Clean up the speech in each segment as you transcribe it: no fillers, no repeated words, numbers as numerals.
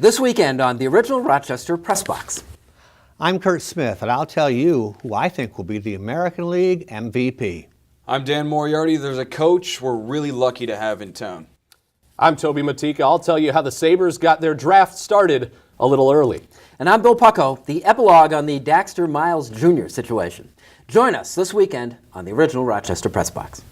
This weekend on the original Rochester Press Box. I'm Curt Smith, and I'll tell you who I think will be the American League MVP. I'm Dan Moriarty. There's a coach we're really lucky to have in town. I'm Toby Motyka. I'll tell you how the Sabres got their draft started a little early. And I'm Bill Pucko, the epilogue on the Daxter Miles Jr. situation. Join us this weekend on the original Rochester Press Box.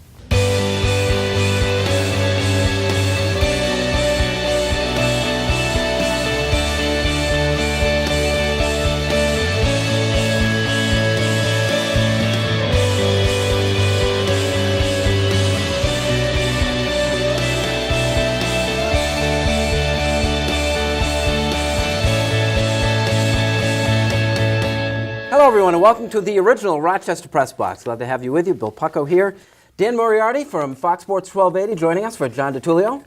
Hello, everyone, and welcome to the original Rochester Press Box. Glad to have you with you. Bill Pucko here. Dan Moriarty from Fox Sports 1280 joining us for John DiTullio.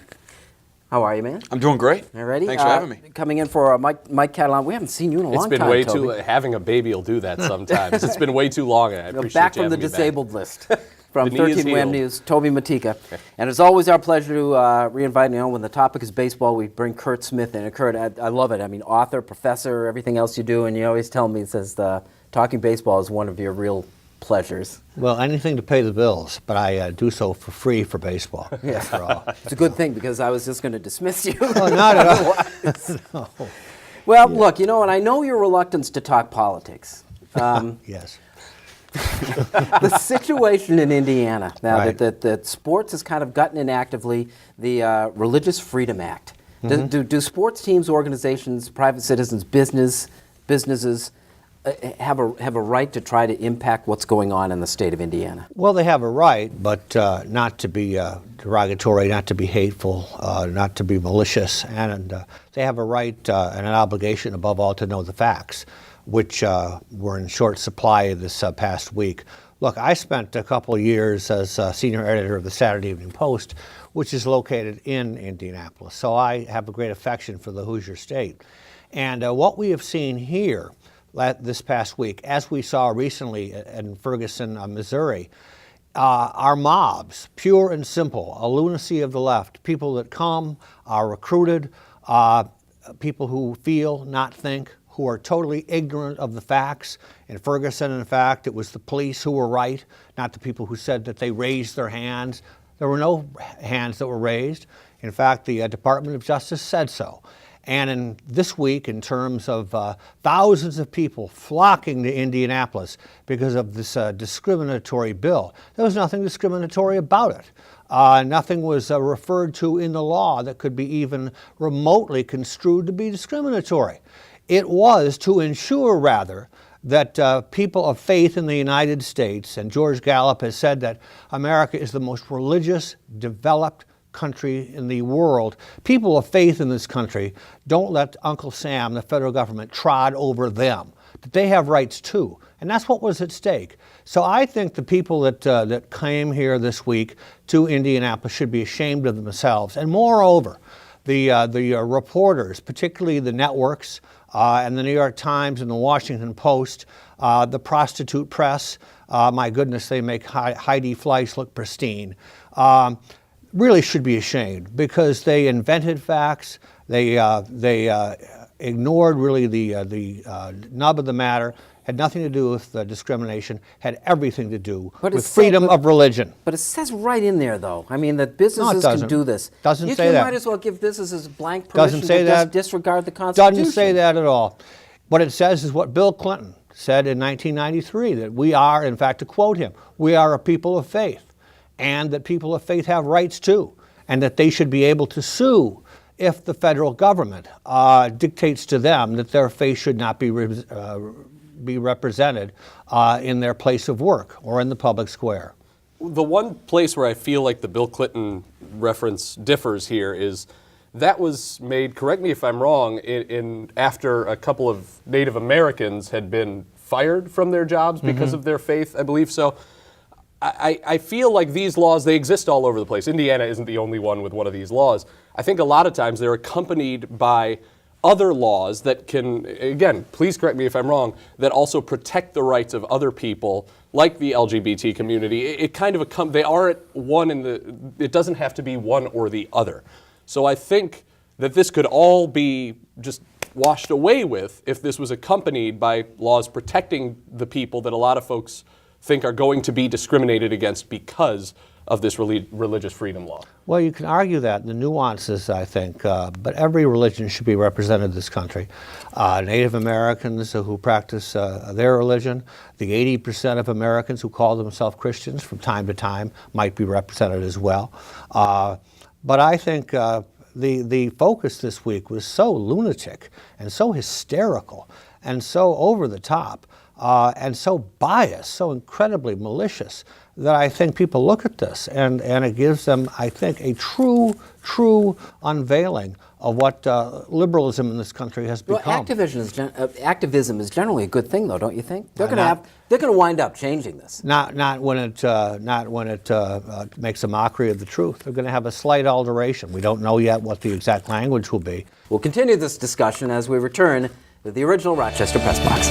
How are you, man? I'm doing great. All righty. Thanks for having me. Coming in for Mike Catalan. We haven't seen you in a long time, It's been way Toby. too. Having a baby will do that sometimes. It's been way too long. And I appreciate Back you from the having me disabled list. From The knee is 13 WHAM healed. News, Toby Motyka. And it's always our pleasure to re-invite, when the topic is baseball, we bring Curt Smith in. And Curt, I love it. I mean, author, professor, everything else you do, and you always tell me, it says, talking baseball is one of your real pleasures. Well, anything to pay the bills, but I do so for free for baseball. Yeah. After all. It's a good thing, because I was just going to dismiss you. Oh, not at all. No. Well, look, and I know your reluctance to talk politics. Yes. The situation in Indiana, now Right. that sports has kind of gotten in actively, the Religious Freedom Act. Do sports teams, organizations, private citizens, businesses have a right to try to impact what's going on in the state of Indiana? Well, they have a right, but not to be derogatory, not to be hateful, not to be malicious, and they have a right and an obligation, above all, to know the facts, which were in short supply this past week. Look, I spent a couple of years as senior editor of the Saturday Evening Post, which is located in Indianapolis, so I have a great affection for the Hoosier State. And what we have seen here this past week, as we saw recently in Ferguson, Missouri, are mobs, pure and simple, a lunacy of the left, people that come, are recruited, people who feel, not think, who are totally ignorant of the facts. In Ferguson, in fact, it was the police who were right, not the people who said that they raised their hands. There were no hands that were raised. In fact, the Department of Justice said so. And in this week, in terms of thousands of people flocking to Indianapolis because of this discriminatory bill, there was nothing discriminatory about it. Nothing was referred to in the law that could be even remotely construed to be discriminatory. It was to ensure, rather, that people of faith in the United States, and George Gallup has said that America is the most religious, developed country in the world. People of faith in this country don't let Uncle Sam, the federal government, trod over them. That they have rights too, and that's what was at stake. So I think the people that came here this week to Indianapolis should be ashamed of themselves. And moreover, the reporters, particularly the networks and the New York Times and the Washington Post, the prostitute press, my goodness, they make Heidi Fleiss look pristine. Really should be ashamed, because they invented facts. They ignored really the nub of the matter. Had nothing to do with discrimination. Had everything to do with freedom of religion. But it says right in there, though. I mean, that businesses can do this. Doesn't say You that. might as well give businesses blank permission Doesn't say to that. just disregard the Constitution. Doesn't say that at all. What it says is what Bill Clinton said in 1993, that we are, in fact, to quote him, we are a people of faith, and that people of faith have rights too, and that they should be able to sue if the federal government dictates to them that their faith should not be represented in their place of work or in the public square. The one place where I feel like the Bill Clinton reference differs here is that was made, correct me if I'm wrong, in after a couple of Native Americans had been fired from their jobs because of their faith, I believe so. I feel like these laws, they exist all over the place. Indiana isn't the only one with one of these laws. I think a lot of times they're accompanied by other laws that can, again, please correct me if I'm wrong, that also protect the rights of other people, like the LGBT community. It kind of, they are at one in the, it doesn't have to be one or the other. So I think that this could all be just washed away with if this was accompanied by laws protecting the people that a lot of folks think are going to be discriminated against because of this religious freedom law. Well, you can argue that, the nuances, I think, but every religion should be represented in this country. Native Americans who practice their religion, the 80% of Americans who call themselves Christians from time to time might be represented as well. But I think the focus this week was so lunatic and so hysterical and so over the top and so biased, so incredibly malicious, that I think people look at this and it gives them, I think, a true unveiling of what liberalism in this country has become. Well, activism is generally a good thing, though, don't you think? They're going to wind up changing this. Not when it makes a mockery of the truth. They're going to have a slight alteration. We don't know yet what the exact language will be. We'll continue this discussion as we return to the original Rochester Press Box.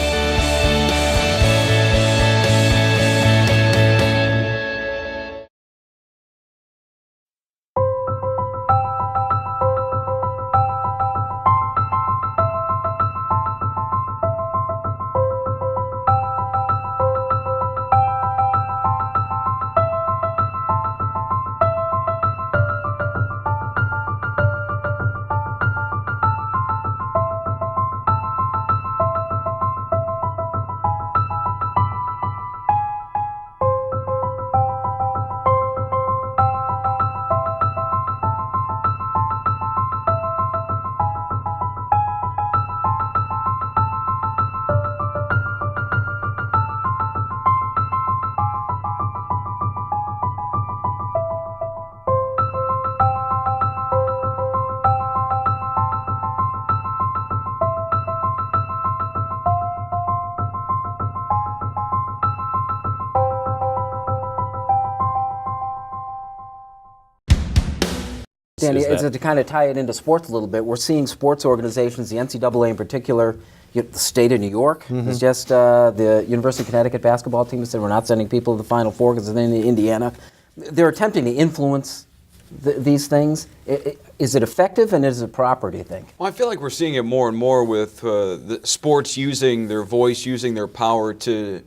Danny, to kind of tie it into sports a little bit, we're seeing sports organizations, the NCAA in particular, the state of New York, is just the University of Connecticut basketball team has said we're not sending people to the Final Four because they're in Indiana. They're attempting to influence these things. Is it effective and is it proper, do you think? Well, I feel like we're seeing it more and more with the sports using their voice, using their power to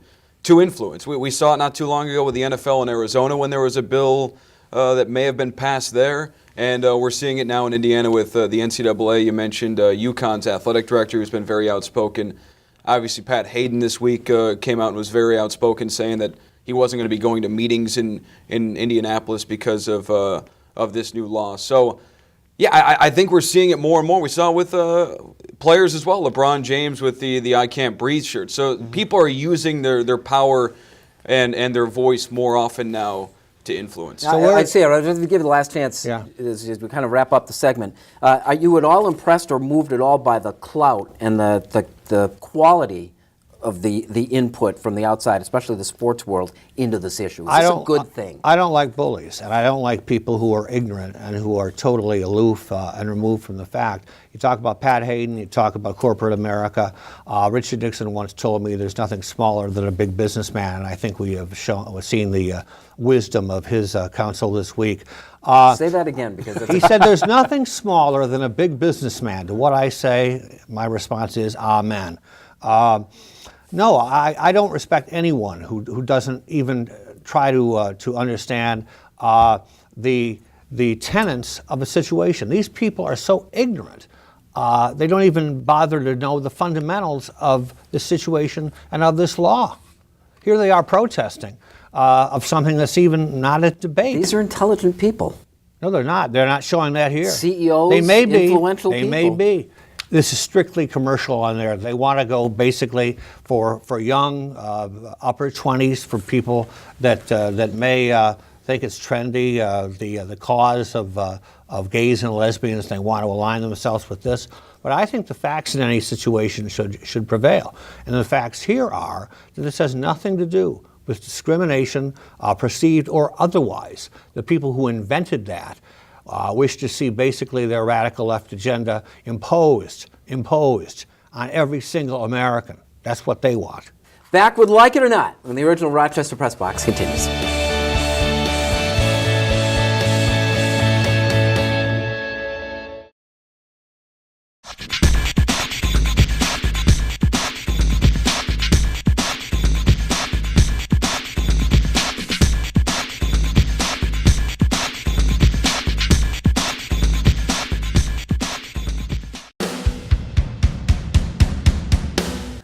influence. We saw it not too long ago with the NFL in Arizona when there was a bill that may have been passed there. And we're seeing it now in Indiana with the NCAA. You mentioned UConn's athletic director, who's been very outspoken. Obviously, Pat Hayden this week came out and was very outspoken, saying that he wasn't going to be going to meetings in Indianapolis because of this new law. So, yeah, I think we're seeing it more and more. We saw it with players as well. LeBron James with the I Can't Breathe shirt. So people are using their power and their voice more often now to influence. I'd say, I'll just give you the last chance as we kind of wrap up the segment. Are you at all impressed or moved at all by the clout and the quality of the input from the outside, especially the sports world, into this issue? Is this a good thing? I don't like bullies, and I don't like people who are ignorant and who are totally aloof and removed from the fact. You talk about Pat Hayden, you talk about corporate America. Richard Nixon once told me there's nothing smaller than a big businessman, and I think we have seen the wisdom of his counsel this week. Say that again, because he said there's nothing smaller than a big businessman. To what I say, my response is amen. No, I don't respect anyone who doesn't even try to understand the tenets of a situation. These people are so ignorant. They don't even bother to know the fundamentals of the situation and of this law. Here they are protesting of something that's even not a debate. These are intelligent people. No, they're not. They're not showing that here. CEOs, they may be, influential they people. may be. This is strictly commercial on there. They want to go basically for young, upper 20s, for people that may think it's trendy, the cause of gays and lesbians. They want to align themselves with this. But I think the facts in any situation should prevail. And the facts here are that this has nothing to do with discrimination, perceived or otherwise. The people who invented that wish to see basically their radical left agenda imposed on every single American. That's what they want. Back with Like It or Not when the original Rochester Press Box continues.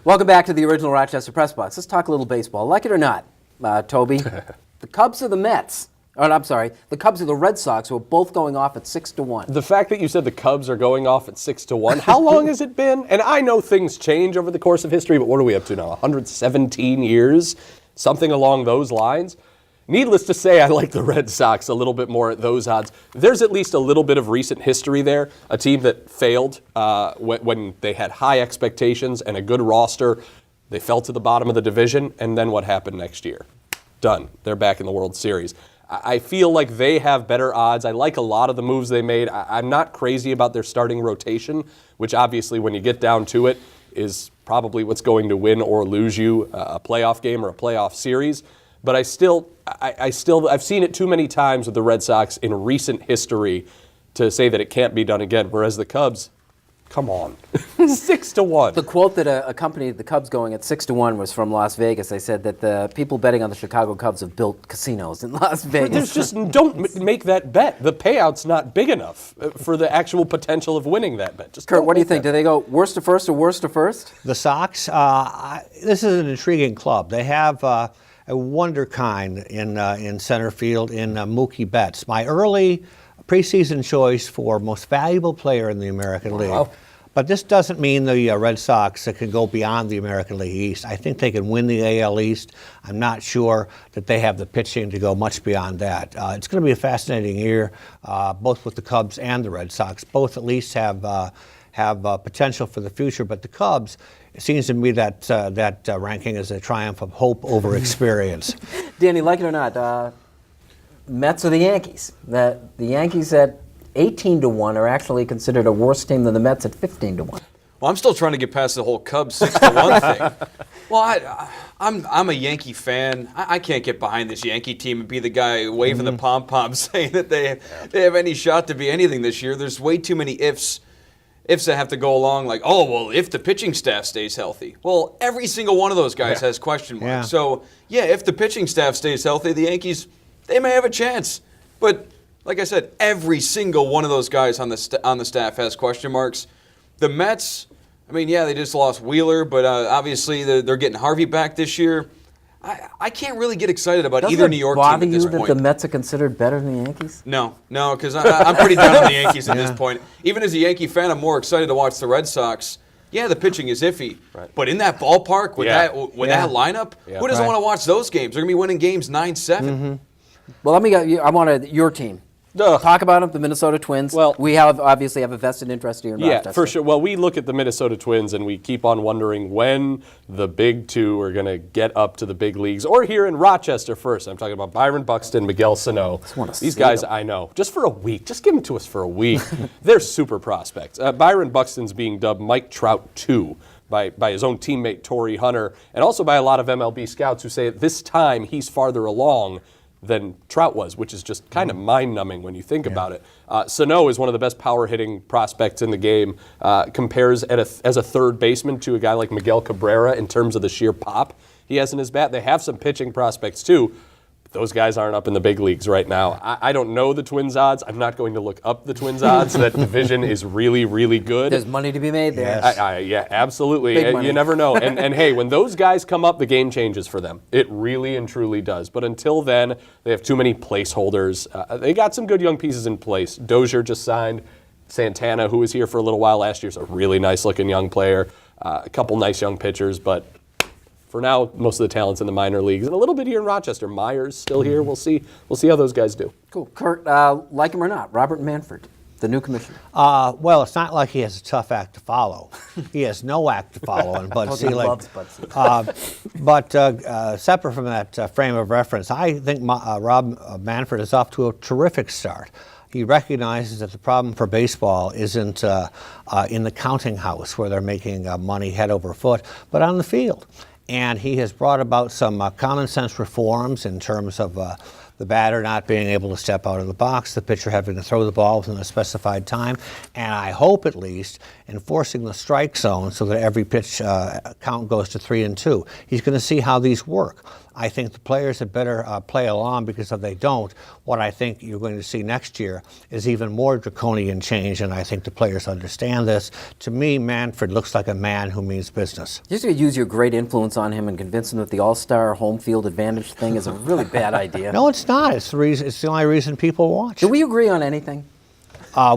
Welcome back to the original Rochester Press Box. Let's talk a little baseball. Like it or not, Toby, the Cubs or the Mets? I'm sorry, the Cubs or the Red Sox were both going off at 6-1. The fact that you said the Cubs are going off at 6-1, how long has it been? And I know things change over the course of history, but what are we up to now? 117 years? Something along those lines? Needless to say, I like the Red Sox a little bit more at those odds. There's at least a little bit of recent history there. A team that failed when they had high expectations and a good roster. They fell to the bottom of the division, and then what happened next year? Done. They're back in the World Series. I feel like they have better odds. I like a lot of the moves they made. I'm not crazy about their starting rotation, which obviously when you get down to it is probably what's going to win or lose you a playoff game or a playoff series. But I've seen it too many times with the Red Sox in recent history to say that it can't be done again. Whereas the Cubs, come on, 6-1. The quote that accompanied the Cubs going at 6-1 was from Las Vegas. They said that the people betting on the Chicago Cubs have built casinos in Las Vegas. There's just don't make that bet. The payout's not big enough for the actual potential of winning that bet. Just Curt, what do you think? Do they go worst to first or worst to first? The Sox, this is an intriguing club. They have a wonderkind in center field in Mookie Betts. My early preseason choice for most valuable player in the American League. But this doesn't mean the Red Sox can go beyond the American League East. I think they can win the AL East. I'm not sure that they have the pitching to go much beyond that. It's going to be a fascinating year, both with the Cubs and the Red Sox. Both at least have potential for the future, but the Cubs, it seems to me that ranking is a triumph of hope over experience. Danny, like it or not, Mets or the Yankees? The Yankees at 18-1 are actually considered a worse team than the Mets at 15-1. Well, I'm still trying to get past the whole Cubs 6-1 thing. Well, I'm a Yankee fan. I can't get behind this Yankee team and be the guy waving the pom-poms saying that they have any shot to be anything this year. There's way too many ifs that have to go along, like, oh, well, if the pitching staff stays healthy. Well, every single one of those guys has question marks. Yeah. So, yeah, if the pitching staff stays healthy, the Yankees, they may have a chance. But like I said, every single one of those guys on the staff has question marks. The Mets, I mean, yeah, they just lost Wheeler, but obviously they're getting Harvey back this year. I can't really get excited about either New York team at this point. Doesn't it bother you that the Mets are considered better than the Yankees? No, because I'm pretty down on the Yankees at this point. Even as a Yankee fan, I'm more excited to watch the Red Sox. Yeah, the pitching is iffy, but in that ballpark with that lineup, who doesn't want to watch those games? They're going to be winning games 9-7. Well, I want your team. Talk about them, the Minnesota Twins. Well, we obviously have a vested interest here in Rochester. Yeah, for sure. Well, we look at the Minnesota Twins and we keep on wondering when the big two are going to get up to the big leagues, or here in Rochester first. I'm talking about Byron Buxton, Miguel Sano. These guys, I know. Just for a week. Just give them to us for a week. They're super prospects. Byron Buxton's being dubbed Mike Trout 2. By his own teammate Torrey Hunter, and also by a lot of MLB scouts who say at this time he's farther along than Trout was, which is just kind of mind-numbing when you think about it. Sano is one of the best power-hitting prospects in the game, compares as a third baseman to a guy like Miguel Cabrera in terms of the sheer pop he has in his bat. They have some pitching prospects too. Those guys aren't up in the big leagues right now. I don't know the Twins' odds. I'm not going to look up the Twins' odds. That division is really, really good. There's money to be made there. Yes. Yeah, absolutely. Big money. You never know. And hey, when those guys come up, the game changes for them. It really and truly does. But until then, they have too many placeholders. They got some good young pieces in place. Dozier just signed. Santana, who was here for a little while last year, is a really nice-looking young player. A couple nice young pitchers, but for now, most of the talent's in the minor leagues, and a little bit here in Rochester. Myers still here. We'll see how those guys do. Cool. Curt, like him or not, Robert Manfred, the new commissioner. Well, it's not like he has a tough act to follow. He has no act to follow in Bud Selig. But separate from that frame of reference, I think Rob Manfred is off to a terrific start. He recognizes that the problem for baseball isn't in the counting house where they're making money head over foot, but on the field. And he has brought about some common sense reforms in terms of the batter not being able to step out of the box, the pitcher having to throw the ball within a specified time, and I hope at least enforcing the strike zone so that every pitch count goes to 3 and 2. He's going to see how these work. I think the players had better play along, because if they don't, what I think you're going to see next year is even more draconian change, and I think the players understand this. To me, Manfred looks like a man who means business. Just to use your great influence on him and convince him that the all-star home field advantage thing is a really bad idea. No, it's not. It's the only reason people watch. Do we agree on anything?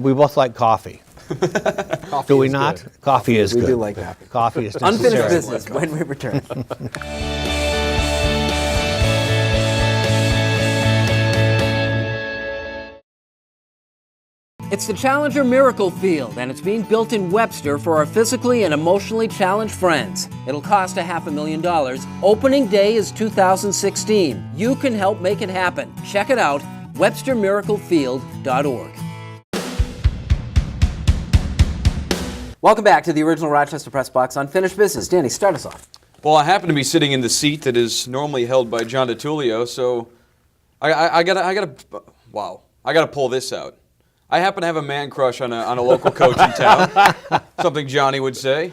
We both like coffee. Do we not? Good. Coffee is good. We do like coffee. Coffee is necessary. Unfinished business when we return. It's the Challenger Miracle Field, and it's being built in Webster for our physically and emotionally challenged friends. It'll cost $500,000. Opening day is 2016. You can help make it happen. Check it out, webstermiraclefield.org. Welcome back to the original Rochester Press Box Unfinished Business. Danny, start us off. Well, I happen to be sitting in the seat that is normally held by John DiTullio, so I gotta pull this out. I happen to have a man crush on a local coach in town, something Johnny would say.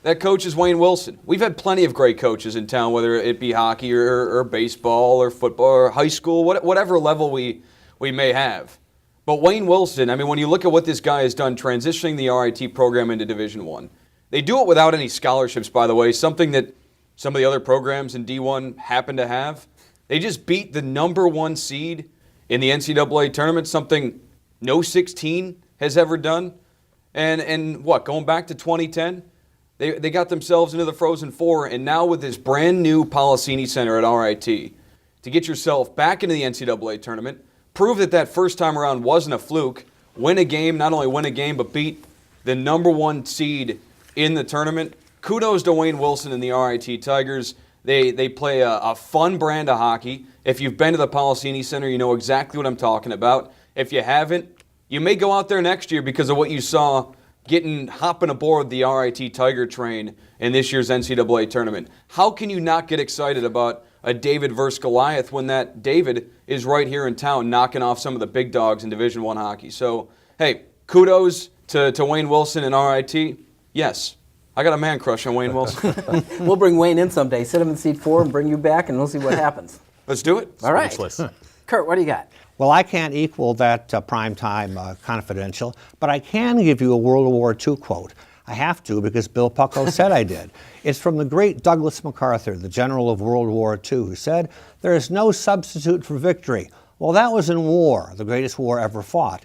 That coach is Wayne Wilson. We've had plenty of great coaches in town, whether it be hockey or baseball or football or high school, whatever level we may have. But Wayne Wilson, I mean, when you look at what this guy has done transitioning the RIT program into Division I, they do it without any scholarships, by the way, something that some of the other programs in D1 happen to have. They just beat the #1 seed in the NCAA tournament, something no 16 has ever done. And what, going back to 2010, they got themselves into the Frozen Four, and now with this brand new Policini Center at RIT, to get yourself back into the NCAA tournament, prove that first time around wasn't a fluke, win a game, not only win a game, but beat the #1 seed in the tournament. Kudos to Wayne Wilson and the RIT Tigers. They play a fun brand of hockey. If you've been to the Policini Center, you know exactly what I'm talking about. If you haven't, you may go out there next year because of what you saw hopping aboard the RIT Tiger train in this year's NCAA tournament. How can you not get excited about a David versus Goliath when that David is right here in town knocking off some of the big dogs in Division I hockey? So, hey, kudos to Wayne Wilson and RIT. Yes, I got a man crush on Wayne Wilson. We'll bring Wayne in someday, sit him in seat 4 and bring you back, and we'll see what happens. Let's do it. All right. Speechless. Kurt, what do you got? Well, I can't equal that primetime confidential, but I can give you a World War II quote. I have to because Bill Pucko said I did. It's from the great Douglas MacArthur, the general of World War II, who said, "There is no substitute for victory." Well, that was in war, the greatest war ever fought.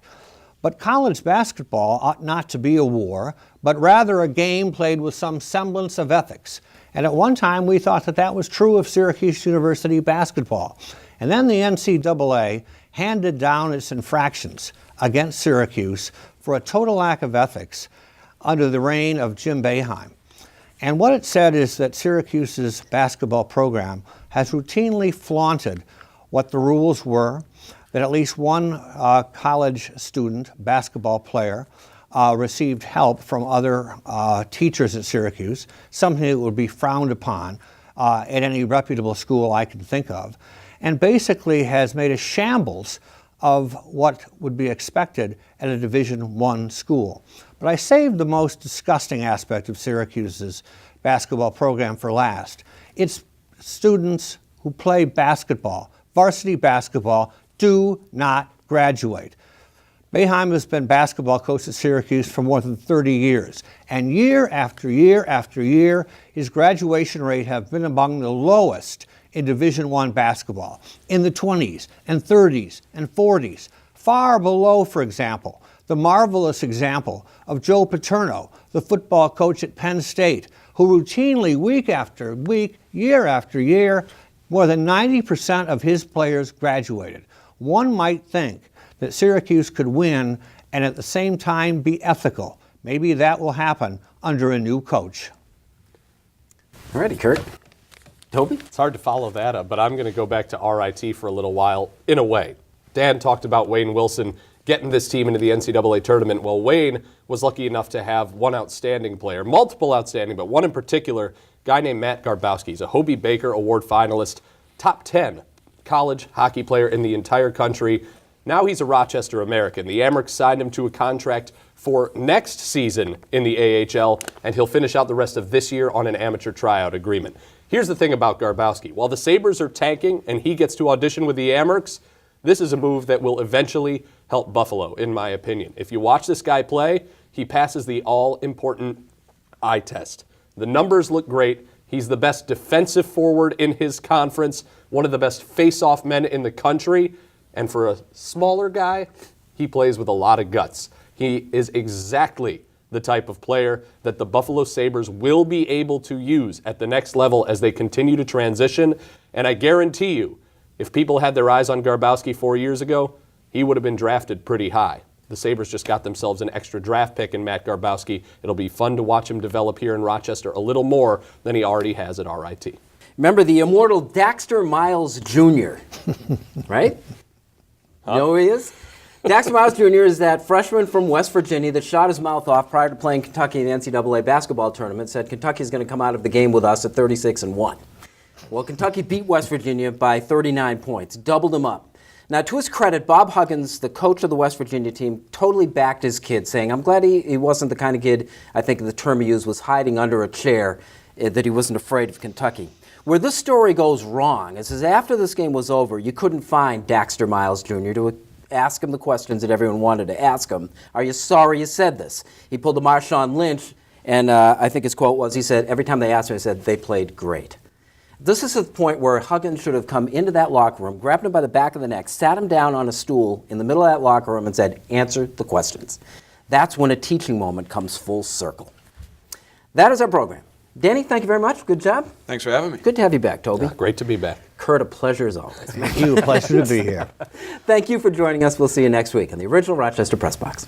But college basketball ought not to be a war, but rather a game played with some semblance of ethics. And at one time, we thought that was true of Syracuse University basketball. And then the NCAA handed down its infractions against Syracuse for a total lack of ethics under the reign of Jim Boeheim. And what it said is that Syracuse's basketball program has routinely flaunted what the rules were, that at least one college student, basketball player, received help from other teachers at Syracuse, something that would be frowned upon at any reputable school I can think of, and basically has made a shambles of what would be expected at a Division I school. But I saved the most disgusting aspect of Syracuse's basketball program for last. It's students who play basketball, varsity basketball, do not graduate. Boeheim has been basketball coach at Syracuse for more than 30 years, and year after year after year, his graduation rate have been among the lowest in Division I basketball, in the 20s and 30s and 40s, far below, for example, the marvelous example of Joe Paterno, the football coach at Penn State, who routinely, week after week, year after year, more than 90% of his players graduated. One might think that Syracuse could win and at the same time be ethical. Maybe that will happen under a new coach. All righty, Kurt. Toby? It's hard to follow that up, but I'm going to go back to RIT for a little while, in a way. Dan talked about Wayne Wilson getting this team into the NCAA tournament. Well, Wayne was lucky enough to have one outstanding player, multiple outstanding, but one in particular, a guy named Matt Garbowski. He's a Hobie Baker Award finalist, top 10 college hockey player in the entire country. Now he's a Rochester American. The Amerks signed him to a contract for next season in the AHL, and he'll finish out the rest of this year on an amateur tryout agreement. Here's the thing about Garbowski. While the Sabres are tanking and he gets to audition with the Amerks, this is a move that will eventually help Buffalo, in my opinion. If you watch this guy play, he passes the all-important eye test. The numbers look great. He's the best defensive forward in his conference, one of the best face-off men in the country, and for a smaller guy, he plays with a lot of guts. He is exactly the type of player that the Buffalo Sabres will be able to use at the next level as they continue to transition. And I guarantee you, if people had their eyes on Garbowski 4 years ago, he would have been drafted pretty high. The Sabres just got themselves an extra draft pick in Matt Garbowski. It'll be fun to watch him develop here in Rochester a little more than he already has at RIT. Remember the immortal Daxter Miles Jr., right? You know who he is? Daxter Miles Jr. is that freshman from West Virginia that shot his mouth off prior to playing Kentucky in the NCAA basketball tournament, said Kentucky's going to come out of the game with us at 36-1. Well, Kentucky beat West Virginia by 39 points, doubled him up. Now, to his credit, Bob Huggins, the coach of the West Virginia team, totally backed his kid, saying, I'm glad he wasn't the kind of kid, I think the term he used was hiding under a chair, that he wasn't afraid of Kentucky. Where this story goes wrong is after this game was over, you couldn't find Daxter Miles Jr. to ask him the questions that everyone wanted to ask him. Are you sorry you said this? He pulled the Marshawn Lynch, and I think his quote was, he said, every time they asked him, he said, they played great. This is the point where Huggins should have come into that locker room, grabbed him by the back of the neck, sat him down on a stool in the middle of that locker room and said, answer the questions. That's when a teaching moment comes full circle. That is our program. Danny, thank you very much. Good job. Thanks for having me. Good to have you back, Toby. Great to be back. Curt, a pleasure as always. Thank you. A pleasure to be here. Thank you for joining us. We'll see you next week on the original Rochester Press Box.